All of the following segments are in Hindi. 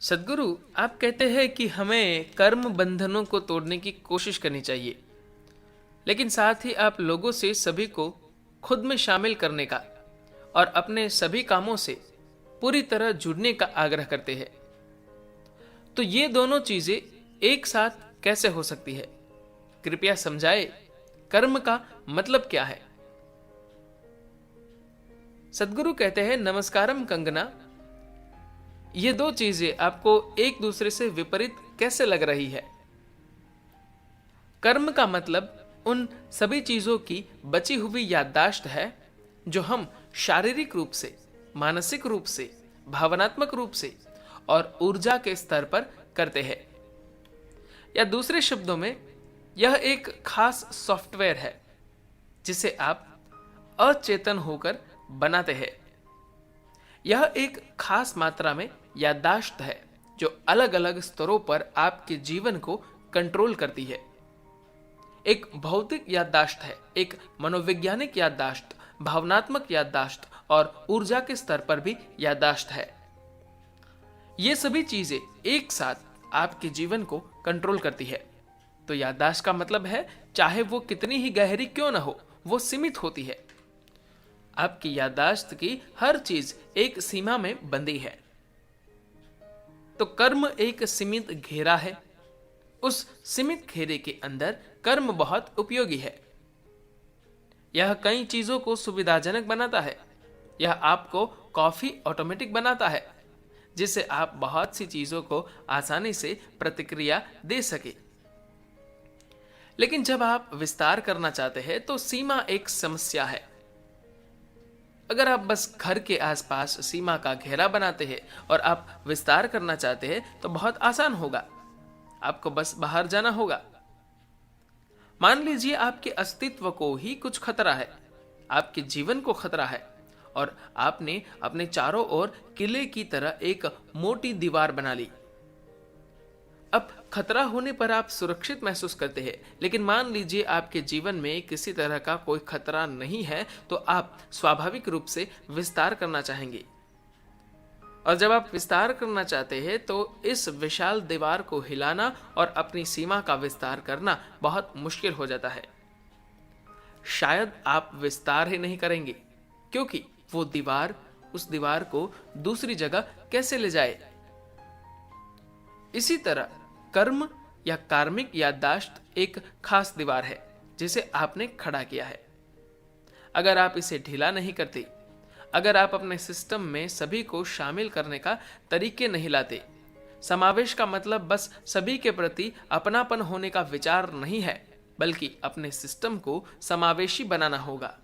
सदगुरु, आप कहते हैं कि हमें कर्म बंधनों को तोड़ने की कोशिश करनी चाहिए, लेकिन साथ ही आप लोगों से सभी को खुद में शामिल करने का और अपने सभी कामों से पूरी तरह जुड़ने का आग्रह करते हैं। तो ये दोनों चीजें एक साथ कैसे हो सकती है? कृपया समझाए, कर्म का मतलब क्या है? सदगुरु कहते हैं, नमस्कारम कंगना, ये दो चीजें आपको एक दूसरे से विपरीत कैसे लग रही है? कर्म का मतलब उन सभी चीजों की बची हुई याददाश्त है जो हम शारीरिक रूप से, मानसिक रूप से, भावनात्मक रूप से और ऊर्जा के स्तर पर करते हैं। या दूसरे शब्दों में, यह एक खास सॉफ्टवेयर है जिसे आप अचेतन होकर बनाते हैं। यह एक खास मात्रा में याददाश्त है जो अलग अलग स्तरों पर आपके जीवन को कंट्रोल करती है। एक भौतिक याददाश्त है, एक मनोवैज्ञानिक याददाश्त, भावनात्मक याददाश्त और ऊर्जा के स्तर पर भी याददाश्त है। ये सभी चीजें एक साथ आपके जीवन को कंट्रोल करती है। तो याददाश्त का मतलब है, चाहे वो कितनी ही गहरी क्यों ना हो, वो सीमित होती है। आपकी याददाश्त की हर चीज एक सीमा में बंधी है। तो कर्म एक सीमित घेरा है। उस सीमित घेरे के अंदर कर्म बहुत उपयोगी है। यह कई चीजों को सुविधाजनक बनाता है। यह आपको कॉफी ऑटोमेटिक बनाता है, जिससे आप बहुत सी चीजों को आसानी से प्रतिक्रिया दे सके। लेकिन जब आप विस्तार करना चाहते हैं तो सीमा एक समस्या है। अगर आप बस घर के आसपास सीमा का घेरा बनाते हैं और आप विस्तार करना चाहते हैं तो बहुत आसान होगा। आपको बस बाहर जाना होगा। मान लीजिए आपके अस्तित्व को ही कुछ खतरा है, आपके जीवन को खतरा है, और आपने अपने चारों ओर किले की तरह एक मोटी दीवार बना ली। अब खतरा होने पर आप सुरक्षित महसूस करते हैं, लेकिन मान लीजिए आपके जीवन में किसी तरह का कोई खतरा नहीं है, तो आप स्वाभाविक रूप से विस्तार करना चाहेंगे। और जब आप विस्तार करना चाहते हैं तो इस विशाल दीवार को हिलाना और अपनी सीमा का विस्तार करना बहुत मुश्किल हो जाता है। शायद आप विस्तार ही नहीं करेंगे, क्योंकि वो दीवार उस दीवार को दूसरी जगह कैसे ले जाए। इसी तरह कर्म या कार्मिक याददाश्त एक खास दीवार है जिसे आपने खड़ा किया है। अगर आप इसे ढीला नहीं करते, अगर आप अपने सिस्टम में सभी को शामिल करने का तरीके नहीं लाते, समावेश का मतलब बस सभी के प्रति अपनापन होने का विचार नहीं है, बल्कि अपने सिस्टम को समावेशी बनाना होगा।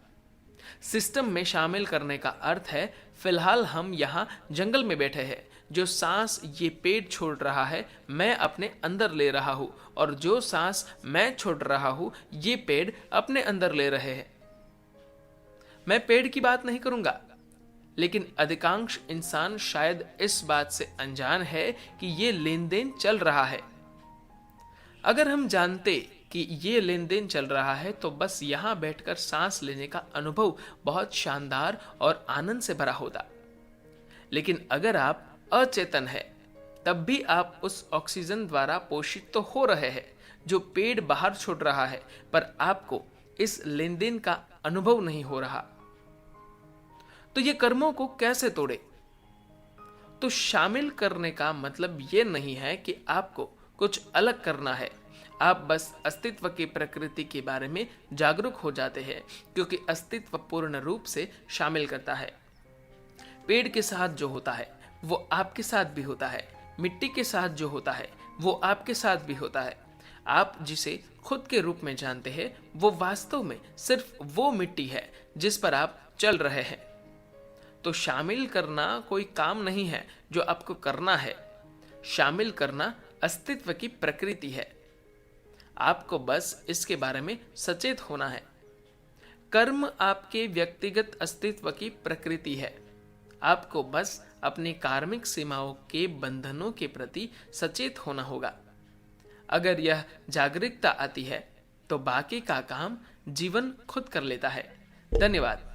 सिस्टम में शामिल करने का अर्थ है, फिलहाल हम यहाँ जंगल में बैठे हैं, जो सांस ये पेड़ छोड़ रहा है मैं अपने अंदर ले रहा हूँ, और जो सांस मैं छोड़ रहा हूँ ये पेड़ अपने अंदर ले रहे हैं। मैं पेड़ की बात नहीं करूंगा, लेकिन अधिकांश इंसान शायद इस बात से अनजान है कि ये लेन देन चल रहा है। अगर हम जानते कि ये लेन देन चल रहा है तो बस यहां बैठकर सांस लेने का अनुभव बहुत शानदार और आनंद से भरा होता। लेकिन अगर आप अचेतन है, तब भी आप उस ऑक्सीजन द्वारा पोषित तो हो रहे हैं जो पेड़ बाहर छोड़ रहा है, पर आपको इस लेन देन का अनुभव नहीं हो रहा। तो ये कर्मों को कैसे तोड़े? तो शामिल करने का मतलब ये नहीं है कि आपको कुछ अलग करना है। आप बस अस्तित्व की प्रकृति के बारे में जागरूक हो जाते हैं, क्योंकि अस्तित्व पूर्ण रूप से शामिल करता है। पेड़ के साथ जो होता है वो आपके साथ भी होता है। मिट्टी के साथ जो होता है वो आपके साथ भी होता है। आप जिसे खुद के रूप में जानते हैं वो वास्तव में सिर्फ वो मिट्टी है जिस पर आप चल रहे हैं। तो शामिल करना कोई काम नहीं है जो आपको करना है। शामिल करना अस्तित्व की प्रकृति है। आपको बस इसके बारे में सचेत होना है। कर्म आपके व्यक्तिगत अस्तित्व की प्रकृति है। आपको बस अपनी कार्मिक सीमाओं के बंधनों के प्रति सचेत होना होगा। अगर यह जागरूकता आती है तो बाकी का काम जीवन खुद कर लेता है। धन्यवाद।